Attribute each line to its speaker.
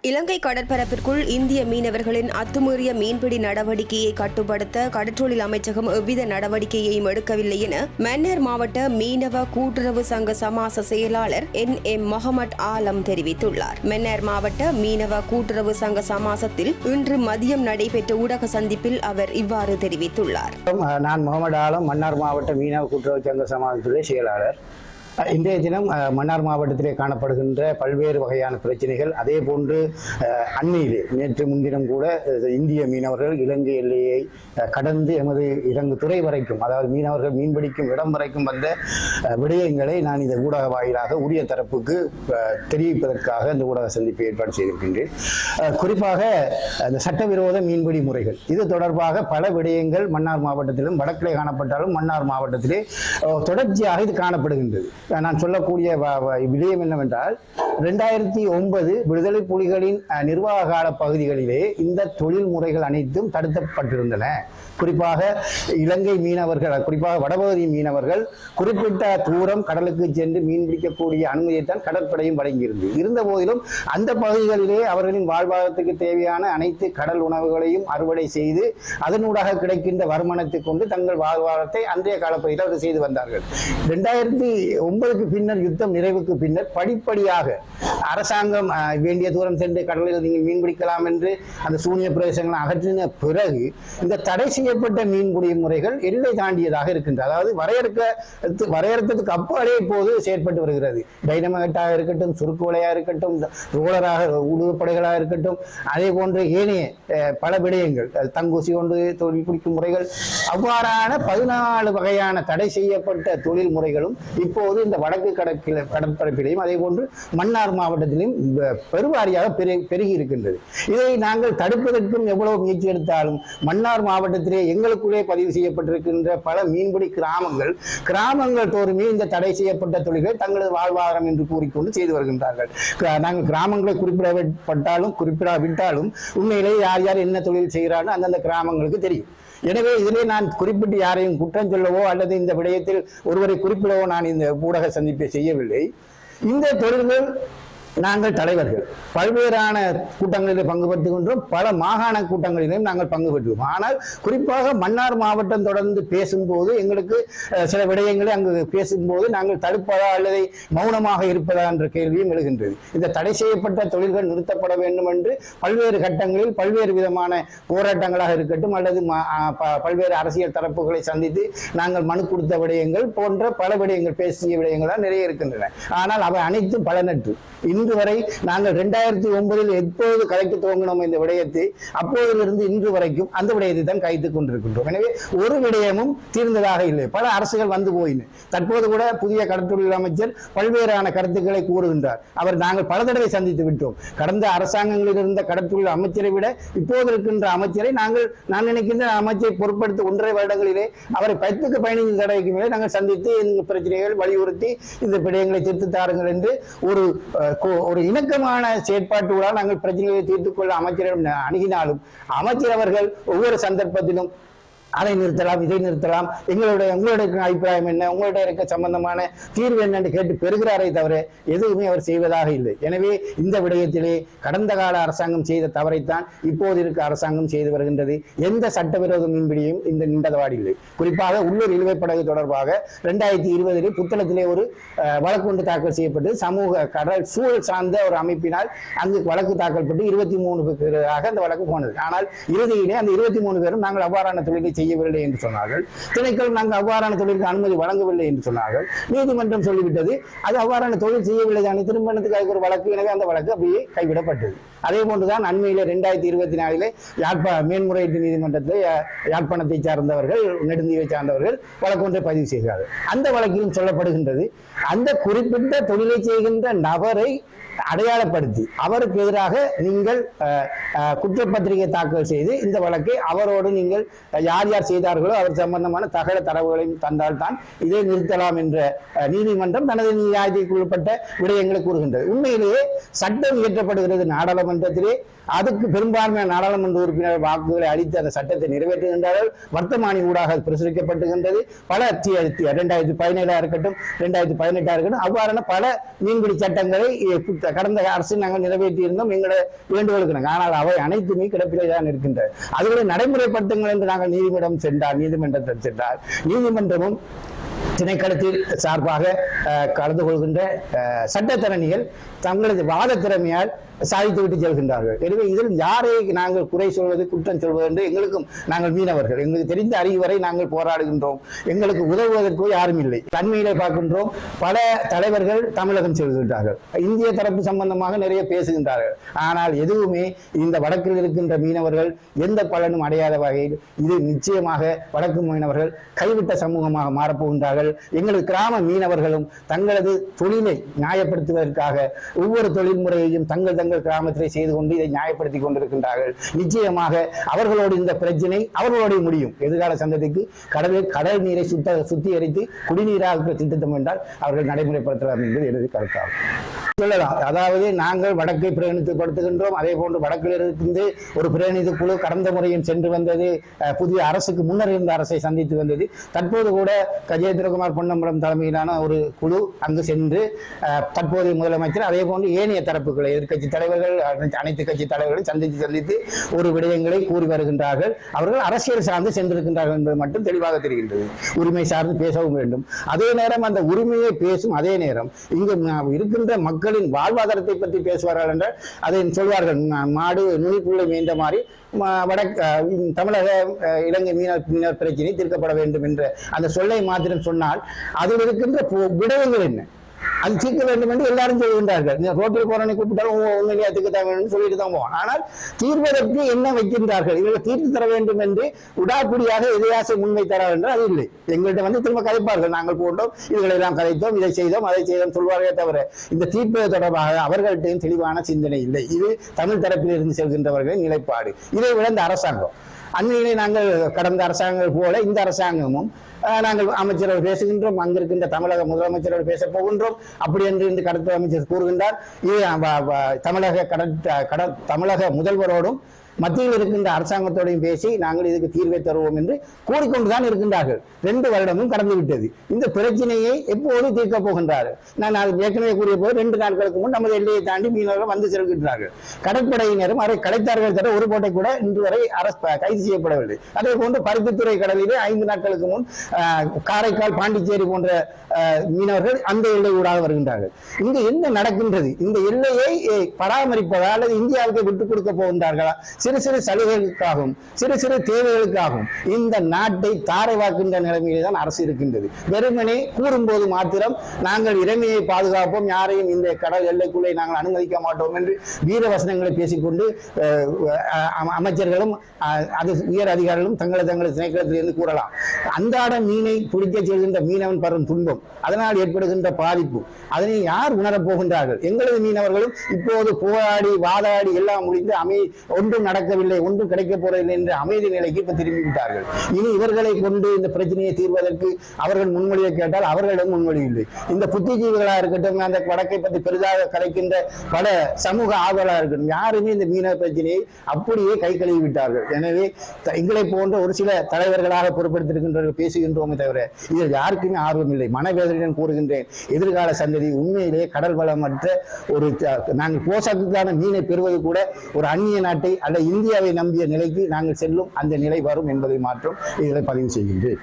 Speaker 1: இலங்கை கடற்பரப்பிற்குள் இந்திய மீனவர்களின் அத்துமீறிய மீன்பிடி நடவடிக்கையை கட்டுப்படுத்த கடற்றொழில் அமைச்சகம் எவ்வித நடவடிக்கையையும் எடுக்கவில்லை என மன்னார் மாவட்ட மீனவ கூட்டுறவு சங்க சமாச செயலாளர் NM முகமது ஆலம் தெரிவித்துள்ளார். மன்னார் மாவட்ட மீனவ கூட்டுறவு சங்க சமாசத்தில் இன்று மதியம் நடைபெற்ற ஊடக சந்திப்பில் அவர் இவ்வாறு தெரிவித்துள்ளார்.
Speaker 2: நான் முகமது ஆலம், மன்னார் மாவட்ட மீனவ கூட்டுறவு சங்க சமாசத்துறை செயலாளர். இன்றைய தினம் மன்னார் மாவட்டத்திலே காணப்படுகின்ற பல்வேறு வகையான பிரச்சனைகள், அதே போன்று அண்மையிலே நேற்று முன்தினம் கூட இந்திய மீனவர்கள் இலங்கை எல்லையை கடந்து எமது இலங்கை துறை வரைக்கும், அதாவது மீனவர்கள் மீன்பிடிக்கும் இடம் வரைக்கும் வந்த விடயங்களை நான் இந்த ஊடக வாயிலாக உரிய தரப்புக்கு தெரிவிப்பதற்காக இந்த ஊடக சந்திப்பை ஏற்பாடு செய்திருக்கின்றேன். குறிப்பாக அந்த சட்டவிரோத மீன்பிடி முறைகள், இது தொடர்பாக பல விடயங்கள் மன்னார் மாவட்டத்திலும் வடக்கிலே காணப்பட்டாலும் மன்னார் மாவட்டத்திலே தொடர்ச்சியாக இது காணப்படுகின்றது. நான் சொல்லக்கூடிய விடயம் என்னவென்றால், 2009 விடுதலை புலிகளின் நிர்வாக கால பகுதிகளிலே இந்த தொழில் முறைகள் அனைத்தும் தடுக்கப்பட்டிருந்தன. குறிப்பாக இலங்கை மீனவர்கள், குறிப்பாக வடபகுதி மீனவர்கள் குறிப்பிட்ட தூரம் கடலுக்கு சென்று மீன் பிடிக்கக்கூடிய அனுமதியைத்தான் கடற்படையும் வழங்கியிருந்தது. இருந்த போதிலும் அந்த பகுதிகளிலே அவர்களின் வாழ்வாதாரத்துக்கு தேவையான அனைத்து கடல் உணவுகளையும் அறுவடை செய்து அதனூடாக கிடைக்கின்ற வருமானத்தை கொண்டு தங்கள் வாழ்வாதாரத்தை அன்றைய காலப்பகுதியில் அவர்கள் செய்து வந்தார்கள். 2009க்கு பின்னர், யுத்தம் நிறைவுக்கு பின்னர் படிப்படியாக அரசாங்கம் வேண்டிய தூரம் சென்று கடலில் நீங்கள் மீன் பிடிக்கலாம் என்று அந்த சூனிய பிரதேசங்களை அகற்றின பிறகு இந்த தடை செய்யப்பட்ட மீன்பிடி முறைகள் எல்லை தாண்டியதாக இருக்கின்றது. அதாவது வரையறுத்ததுக்கு அப்பாலே இப்போது செயற்பட்டு வருகிறது. டைனமைட்டாக இருக்கட்டும், சுருக்கு வலையாக இருக்கட்டும், ரோலராக உடுப்படைகளாக இருக்கட்டும், அதே போன்று ஏனைய பல விடயங்கள், தங்கூசி கொண்டு தொழில் பிடிக்கும் முறைகள், அவ்வாறான 14 வகையான தடை செய்யப்பட்ட தொழில் முறைகளும் இப்போது இந்த வடக்கு கடற்பரப்பிலையும் அதே போன்று மன்னார் மாவட்டத்திலும் பெருவாரியாக பெருகி இருக்கின்றது. இதை நாங்கள் தடுப்பதற்கும் எவ்வளவு முயற்சி எடுத்தாலும் மன்னார் மாவட்டத்திலே எங்களுக்குள்ளே பதிவு செய்யப்பட்டிருக்கின்ற பல மீன்பிடி கிராமங்கள் தோறுமே இந்த தடை செய்யப்பட்ட தொழில்களை தங்களது வாழ்வாதாரம் என்று கூறிக்கொண்டு செய்து வருகின்றார்கள். நாங்கள் கிராமங்களை குறிப்பிடாவிட்டாலும் உண்மையிலே யார் யார் என்ன தொழில் செய்கிறார்கள் அந்தந்த கிராமங்களுக்கு தெரியும். எனவே இதிலே நான் குறிப்பிட்டு யாரையும் குற்றம் சொல்லவோ அல்லது இந்த விடயத்தில் ஒருவரை குறிப்பிடவோ நான் இந்த ஊடக சந்திப்பை செய்யவில்லை. இந்த தொழில்கள் நாங்கள் தலைவர்கள் பல்வேறான கூட்டங்களில் பங்கு பெற்றுகின்றோம், பல மாகாண கூட்டங்களிலும் நாங்கள் பங்கு பெற்றுவோம். ஆனால் குறிப்பாக மன்னார் மாவட்டம் தொடர்ந்து பேசும்போது எங்களுக்கு சில விடயங்களை அங்கு பேசும்போது நாங்கள் தடுப்பதா அல்லது மௌனமாக இருப்பதா என்ற கேள்வியும் எழுகின்றது. இந்த தடை செய்யப்பட்ட தொழில்கள் நிறுத்தப்பட வேண்டும் என்று பல்வேறு கட்டங்களில் பல்வேறு விதமான போராட்டங்களாக இருக்கட்டும் அல்லது பல்வேறு அரசியல் தரப்புகளை சந்தித்து நாங்கள் மனு கொடுத்த விடயங்கள் போன்ற பல விடயங்கள், பேசிய விடயங்கள் தான் நிறைய இருக்கின்றன. ஆனால் அவை அனைத்தும் பலனற்று. இன்று வரை நாங்கள் 2009 எப்போது கலைக்க துவங்கினோம் இந்த விடயத்தை, அப்போதிலிருந்து இன்று வரைக்கும் அந்த விடயத்தை தான் கைத்துக் கொண்டிருக்கின்றோம். எனவே ஒரு விடயமும் தீர்ந்ததாக இல்லை. பல அரசுகள் வந்து போயின. தற்போது கூட புதிய கடற்றொழில் அமைச்சர் பல்வேறான கருத்துக்களை கூறுகின்றார். அவர் நாங்கள் பல தடவை சந்தித்து விட்டோம். கடந்த அரசாங்கங்களில் இருந்த கடற்றொழில் அமைச்சரை விட இப்போது இருக்கின்ற அமைச்சரை நான் நினைக்கின்ற அமைச்சரை பொறுப்படுத்த 1.5 வருடங்களிலே அவரை 10-15 தடவைக்கு மேலே நாங்கள் சந்தித்து இந்த பிரச்சனைகள் வலியுறுத்தி இந்த விடயங்களை தீர்த்து தாருங்கள் என்று ஒரு இணக்கமான செயற்பாட்டுகளால் நாங்கள் பிரச்சனைகளை தீர்த்துக் கொள்ள அமைச்சரிடம் அணுகினாலும் அமைச்சர் அவர்கள் ஒவ்வொரு சந்தர்ப்பத்திலும் அதை நிறுத்தலாம், இதை நிறுத்தலாம், உங்களுடைய அபிப்பிராயம் என்ன, உங்களுடைய இருக்க சம்பந்தமான தீர்வு என்னென்று கேட்டு பெறுகிறாரே தவிர எதுவுமே அவர் செய்வதாக இல்லை. எனவே இந்த விடயத்திலே கடந்த கால அரசாங்கம் செய்த தவறைத்தான் இப்போது இருக்க அரசாங்கம் செய்து வருகின்றது. எந்த சட்டவிரோத மீன்பிடியும் இந்த நின்றதவாடு இல்லை. குறிப்பாக உள்ளூர் இழுவை படகு தொடர்பாக 2020 புத்தளத்திலே ஒரு வழக்கு ஒன்று தாக்கல் செய்யப்பட்டு சமூக கடல் சூழல் சார்ந்த ஒரு அமைப்பினால் அங்கு வழக்கு தாக்கல் பட்டு 23 பேராக அந்த வழக்கு போனது. ஆனால் இறுதியிலே அந்த 23 பேரும் நாங்கள் அவ்வாறான தொழிலை செய்யவில்லை என்று சொன்னார்கள். திணைக்களம் நாங்கள் அவ்வாறான தொழிலுக்கு அனுமதி வழங்கவில்லை என்று சொன்னார்கள். நீதிமன்றம் சொல்லிவிட்டது அது அவ்வாறான தொழில் செய்யவில்லை தானே, திருமணத்துக்கு ஒரு வழக்கு. எனவே அந்த வழக்கு அப்படியே கைவிடப்பட்டது. அதே போன்றுதான் அண்மையிலே 2024 மேன்முறையீட்டு நீதிமன்றத்தில் யாழ்ப்பாணத்தை சார்ந்தவர்கள், நெடுந்தீவை சார்ந்தவர்கள் வழக்கு ஒன்றை பதிவு செய்கிறார்கள். அந்த வழக்கிலும் சொல்லப்படுகின்றது, அந்த குறிப்பிட்ட தொழிலை செய்கின்ற நபரை அடையாளப்படுத்தி அவருக்கு எதிராக நீங்கள் குற்றப்பத்திரிகை தாக்கல் செய்து இந்த வழக்கை அவரோடு நீங்கள் யார் யார் செய்தார்களோ அவர் சம்பந்தமான தரவுகளையும் தந்தால்தான் இதை நிறுத்தலாம் என்ற நீதிமன்றம் தனது நியாயத்திற்கு உட்பட்ட விடயங்களை கூறுகின்றது. உண்மையிலேயே சட்டம் இயற்றப்படுகிறது நாடாளுமன்றத்திலே. அதுக்கு பெரும்பான்மையான நாடாளுமன்ற உறுப்பினர் வாக்குகளை அளித்து அந்த சட்டத்தை நிறைவேற்றுகின்றார்கள். வர்த்தமானி ஊடாக பிரசுரிக்கப்படுகின்றது. பல 2017 இருக்கட்டும், 2018 இருக்கட்டும், அவ்வாறான பல மீன்பிடி சட்டங்களை கடந்த அரசு நாங்கள் நிறைவேற்றி இருந்தோம் எங்களோட வேண்டுகோளுக்கு. ஆனால் அவை அனைத்துமே கிடப்பிலே தான் இருக்கின்றன. அதுகளை நடைமுறைப்படுத்துங்கள் என்று நாங்கள் நீதிமன்றத்தில் சென்றால் நீதிமன்றமும் திணைக்களத்தில் சார்பாக கலந்து கொள்கின்ற சட்டத்தரணிகள் தங்களது வாத திறமையால் சாதித்து விட்டு செல்கின்றார்கள். எனவே இதில் யாரை நாங்கள் குறை சொல்வது குற்றம் சொல்வது என்று எங்களுக்கும் நாங்கள் மீனவர்கள் எங்களுக்கு தெரிந்த அறிவு வரை நாங்கள் போராடுகின்றோம். எங்களுக்கு உதவுவதற்கோ யாரும் இல்லை. தன்மையிலே பார்க்கின்றோம் பல தலைவர்கள் தமிழகம் செல்கின்றார்கள். இந்திய தரப்பு சம்பந்தமாக நிறைய பேசுகின்றார்கள். ஆனால் எதுவுமே இந்த வடக்கில் இருக்கின்ற மீனவர்கள் எந்த பலனும் அடையாத வகையில் இது நிச்சயமாக வடக்கு மீனவர்கள் கைவிட்ட சமூகமாக மாறப்போகின்றார்கள். எங்களது கிராம மீனவர்களும் தங்களது தொழிலை நியாயப்படுத்துவதற்காக ஒவ்வொரு தொழில்முறையையும் தங்கள் கிராமத்திலே செய்து கொண்டு இதை நியாயப்படுத்திக் கொண்டிருக்கின்றார்கள். நிச்சயமாக அவர்களோடு இந்த பிரச்சனை அவர்களோடு முடியும். எதிர்கால சந்ததிக்கு கடல் நீரை சுத்திகரித்து குடிநீராக திட்டம் என்றால் அவர்கள் நடைமுறைப்படுத்தலாம் என்பது எனது கருத்தாகும். சொல்லலாம். அதாவது நாங்கள் வடக்கை பிரதிநிதித்துவப்படுத்துகின்றோம். அதே போன்று வடக்கில் இருந்து ஒரு பிரதிநிதி குழு கடந்த முறையும் சென்று வந்தது. புதிய அரசுக்கு முன்னர் இருந்த அரசை சந்தித்து வந்தது. தற்போது கூட கஜேந்திரகுமார் பொன்னம்பலம் தலைமையிலான ஒரு குழு அங்கு சென்று தற்போதைய முதலமைச்சர் அதே போன்று ஏனைய தரப்புகளை எதிர்கட்சி தலைவர்கள் அனைத்து கட்சி தலைவர்களை சந்தித்து ஒரு விடயங்களை கூறி வருகின்றார்கள். அவர்கள் அரசியல் சார்ந்து சென்றிருக்கின்றார்கள் என்பது மட்டும் தெளிவாக தெரிகின்றது. உரிமை சார்ந்து பேசவும் வேண்டும். அதே நேரம் அந்த உரிமையை பேசும் அதே நேரம் இங்கு இருக்கின்ற மக்களின் வாழ்வாதாரத்தை பற்றி பேசுவார்கள் என்றால் அதை சொல்வார்கள். மாடு நுனிப்புள்ளை மேய்ந்த மாதிரி தமிழக இலங்கை மீனவர் பிரச்சனை தீர்க்கப்பட வேண்டும் என்ற அந்த சொல்லை மாத்திரம் சொன்னால் அதில் இருக்கின்ற விடயங்கள் என்ன அது தீர்க்க வேண்டும் என்று எல்லாரும் சொல்கின்றார்கள். ரோட்டில் போறனை கூப்பிட்டாலும் உண்மையிலேயே தீர்க்க வேண்டும் சொல்லிட்டு தான் போவோம். ஆனால் தீர்வதற்கு என்ன வைக்கின்றார்கள்? இவர்கள் தீர்த்து தர வேண்டும் என்று உடாப்பிடியாக எதையாசை முன்வைத்தார்கள் என்றால் அது இல்லை. எங்கள்கிட்ட திரும்ப கதைப்பார்கள். நாங்கள் போட்டோம், இதுகளெல்லாம் கதைத்தோம், இதை செய்தோம், அதை செய்தோம் சொல்வார்களே தவிர இந்த தீர்ப்பது தொடர்பாக அவர்கள்ட்டையும் தெளிவான சிந்தனை இல்லை. இது தமிழ் தரப்பில் இருந்து செல்கின்றவர்களின் நிலைப்பாடு. இதை விட இந்த அரசாங்கம் அன்னையிலே நாங்கள் கடந்த அரசாங்கங்கள் போல இந்த அரசாங்கமும் நாங்கள் அமைச்சரோடு பேசுகின்றோம். அங்கிருக்கின்ற தமிழக முதலமைச்சரோடு பேச போகின்றோம். அப்படி என்று இந்த கடற்கரை அமைச்சர் கூறுகின்றார். தமிழக முதல்வரோடும் மத்தியில் இருக்கின்ற அரசாங்கத்தோடையும் பேசி நாங்கள் இதுக்கு தீர்வை தருவோம் என்று கூறிக்கொண்டுதான் இருக்கின்றார்கள். 2 வருடமும் கடந்து விட்டது. இந்த பிரச்சனையை எப்போது தீர்க்க போகின்றார்கள்? நான் அது ஏற்கனவே கூறிய போது 2 நாட்களுக்கு முன் நமது எல்லையை தாண்டி மீனவர்கள் வந்து செல்கின்றார்கள். கடற்படையினரும் அதை கலைத்தார்கள் தவிர ஒரு போட்டை கூட இன்று வரை கைது செய்யப்படவில்லை. அதே போன்று பருத்தித்துறை கடலிலே 5 நாட்களுக்கு முன் காரைக்கால் பாண்டிச்சேரி போன்ற மீனவர்கள் அந்த எல்லை ஊடாக வருகின்றார்கள். இங்கு என்ன நடக்கின்றது? இந்த எல்லையை பராமரிப்பதா அல்லது இந்தியாவுக்கு விட்டுக் கொடுக்க போகின்றார்களா? சிறு சிறு சலுகைகளுக்காகவும் சிறு தேவைகளுக்காகவும் இந்த நாட்டை தாரை வாக்கின்ற நிலைமையிலே தான் அரசு இருக்கின்றது. வெறுமனே கூறும்போது மாத்திரம் நாங்கள் இறைமையை பாதுகாப்போம், யாரையும் இந்த கடல் எல்லைக்குள்ளே நாங்கள் அனுமதிக்க மாட்டோம் என்று வீரவசனங்களை பேசிக்கொண்டு அமைச்சர்களும் அது உயர் அதிகாரிகளும் தங்களது திணைக்களத்திலிருந்து கூறலாம். அன்றாட மீனை பிடிக்க செல்கின்ற மீனவன் படும் துன்பம், அதனால் ஏற்படுகின்ற பாதிப்பு, அதனை யார் உணரப் போகின்றார்கள்? எங்களது மீனவர்களும் இப்போது போராடி வாதாடி எல்லாம் முடிந்து ஒன்றும் நடக்கவில்லை, ஒன்றும் கிடைக்க போறதில்லை என்ற அமைதி நிலைக்கு இப்ப திரும்பிவிட்டார்கள். இனி இவர்களை கொண்டு இந்த பிரச்சனையை தீர்வதற்கு அவர்கள் முன்மொழியை கேட்டால் அவர்களிடம் முன்மொழி இல்லை. இந்த புத்திஜீவிகளாக இருக்கட்டும், அந்த வடக்கை பற்றி பெரிதாக கலைக்கின்ற பல சமூக ஆர்வலாக இருக்கட்டும், யாருமே இந்த மீனவ பிரச்சனையை அப்படியே கை கழுவி விட்டார்கள். எனவே எங்களை போன்ற ஒரு சில தலைவர்களாக பொறுப்படுத்திருக்கின்றவர்கள் பேசுகின்றோமே தவிர இதில் யாருக்குமே ஆர்வம் இல்லை. மனவேதனையுடன் கூறுகின்றேன், எதிர்கால சந்ததி உண்மையிலேயே கடல் வளமற்ற ஒரு நாங்கள் போசாக்குக்கான மீனை பெறுவது கூட ஒரு அந்நிய நாட்டை அல்ல இந்தியாவை நம்பிய நிலைக்கு நாங்கள் செல்லும் அந்த நிலை வரும் என்பதை மாற்றம் இதில் பதிவு செய்கின்றேன்.